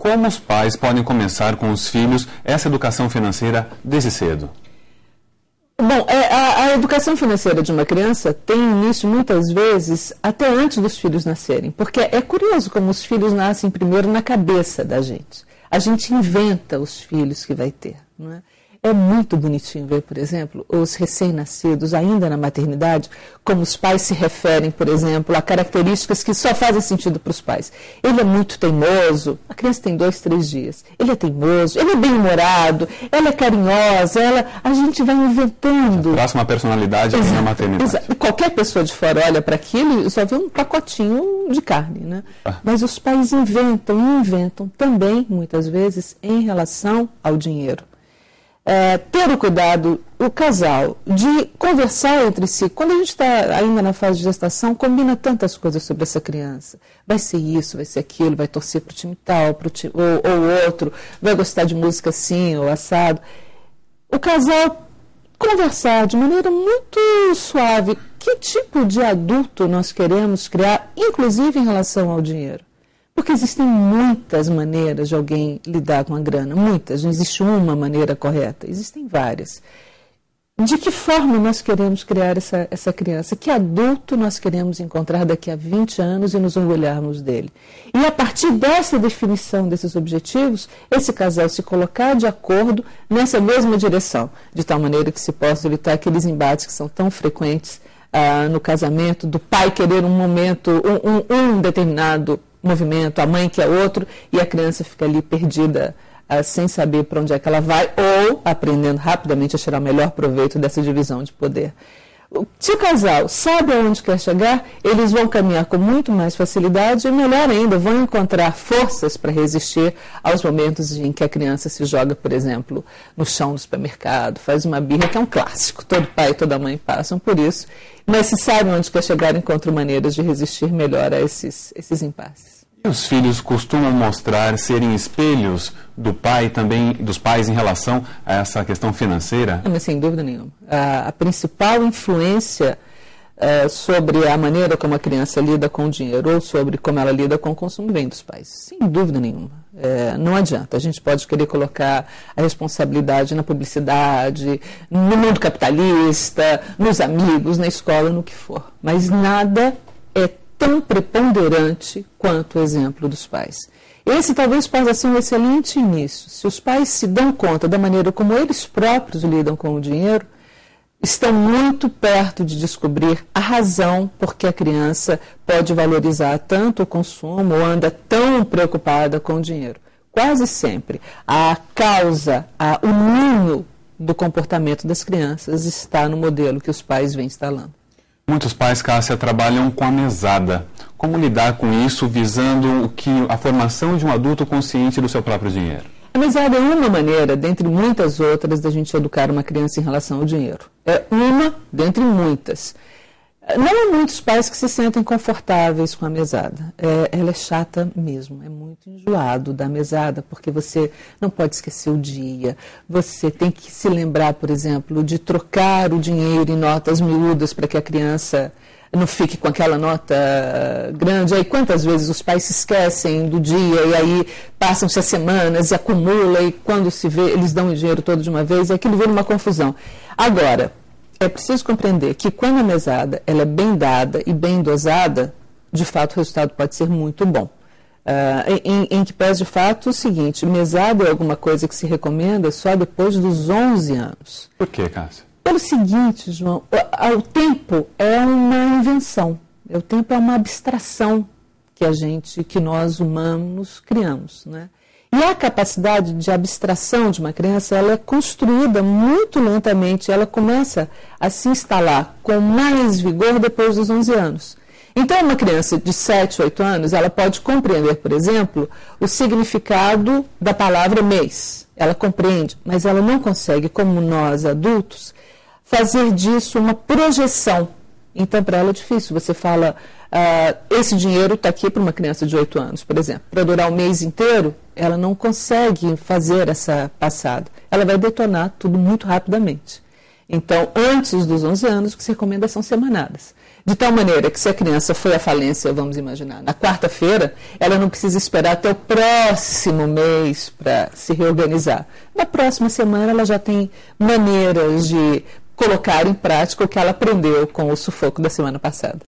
Como os pais podem começar com os filhos essa educação financeira desde cedo? Bom, a educação financeira de uma criança tem início muitas vezes até antes dos filhos nascerem, porque é curioso como os filhos nascem primeiro na cabeça da gente. A gente inventa os filhos que vai ter, não é? É muito bonitinho ver, por exemplo, os recém-nascidos ainda na maternidade, como os pais se referem, por exemplo, a características que só fazem sentido para os pais. Ele é muito teimoso, a criança tem 2, 3 dias. Ele é teimoso, ele é bem-humorado, ela é carinhosa, a gente vai inventando. Traça uma personalidade aqui na maternidade. Exato. Qualquer pessoa de fora olha para aquilo e só vê um pacotinho de carne, né? Mas os pais inventam também, muitas vezes, em relação ao dinheiro. Ter o cuidado, o casal, de conversar entre si. Quando a gente está ainda na fase de gestação, combina tantas coisas sobre essa criança. Vai ser isso, vai ser aquilo, vai torcer para o time tal, ou outro, vai gostar de música assim ou assado. O casal conversar de maneira muito suave. Que tipo de adulto nós queremos criar, inclusive em relação ao dinheiro? Porque existem muitas maneiras de alguém lidar com a grana, muitas, não existe uma maneira correta, existem várias. De que forma nós queremos criar essa criança? Que adulto nós queremos encontrar daqui a 20 anos e nos orgulharmos dele? E a partir dessa definição desses objetivos, esse casal se colocar de acordo nessa mesma direção, de tal maneira que se possa evitar aqueles embates que são tão frequentes no casamento, do pai querer um momento, um determinado movimento, a mãe quer outro, e a criança fica ali perdida, sem saber para onde é que ela vai, ou aprendendo rapidamente a tirar o melhor proveito dessa divisão de poder. Se o casal sabe aonde quer chegar, eles vão caminhar com muito mais facilidade e, melhor ainda, vão encontrar forças para resistir aos momentos em que a criança se joga, por exemplo, no chão do supermercado, faz uma birra, que é um clássico, todo pai e toda mãe passam por isso, mas se sabe onde quer chegar, encontram maneiras de resistir melhor a esses impasses. E os filhos costumam mostrar serem espelhos do pai também, dos pais em relação a essa questão financeira? Não, mas sem dúvida nenhuma. A principal influência sobre a maneira como a criança lida com o dinheiro ou sobre como ela lida com o consumo vem dos pais. Sem dúvida nenhuma. Não adianta. A gente pode querer colocar a responsabilidade na publicidade, no mundo capitalista, nos amigos, na escola, no que for. Mas nada é tão preponderante quanto o exemplo dos pais. Esse talvez possa ser um excelente início. Se os pais se dão conta da maneira como eles próprios lidam com o dinheiro, estão muito perto de descobrir a razão por que a criança pode valorizar tanto o consumo ou anda tão preocupada com o dinheiro. Quase sempre a causa, o ninho do comportamento das crianças está no modelo que os pais vêm instalando. Muitos pais, Cássia, trabalham com a mesada. Como lidar com isso, visando a formação de um adulto consciente do seu próprio dinheiro? A mesada é uma maneira, dentre muitas outras, da gente educar uma criança em relação ao dinheiro. É uma dentre muitas. Não há muitos pais que se sentem confortáveis com a mesada. Ela é chata mesmo, é muito enjoado da mesada, porque você não pode esquecer o dia, você tem que se lembrar, por exemplo, de trocar o dinheiro em notas miúdas para que a criança não fique com aquela nota grande. Aí quantas vezes os pais se esquecem do dia e aí passam-se as semanas e acumula e quando se vê eles dão o dinheiro todo de uma vez e aquilo vira uma confusão. Agora, é preciso compreender que quando a mesada ela é bem dada e bem dosada, de fato o resultado pode ser muito bom. Em que pese de fato o seguinte, mesada é alguma coisa que se recomenda só depois dos 11 anos. Por quê, Cássia? Pelo seguinte, João, o tempo é uma invenção, o tempo é uma abstração que nós humanos criamos, né? E a capacidade de abstração de uma criança, ela é construída muito lentamente, ela começa a se instalar com mais vigor depois dos 11 anos. Então, uma criança de 7, 8 anos, ela pode compreender, por exemplo, o significado da palavra mês. Ela compreende, mas ela não consegue, como nós adultos, fazer disso uma projeção. Então, para ela é difícil. Você fala, esse dinheiro está aqui para uma criança de 8 anos, por exemplo. Para durar o mês inteiro, ela não consegue fazer essa passada. Ela vai detonar tudo muito rapidamente. Então, antes dos 11 anos, o que se recomenda são semanadas. De tal maneira que se a criança foi à falência, vamos imaginar, na quarta-feira, ela não precisa esperar até o próximo mês para se reorganizar. Na próxima semana, ela já tem maneiras de colocar em prática o que ela aprendeu com o sufoco da semana passada.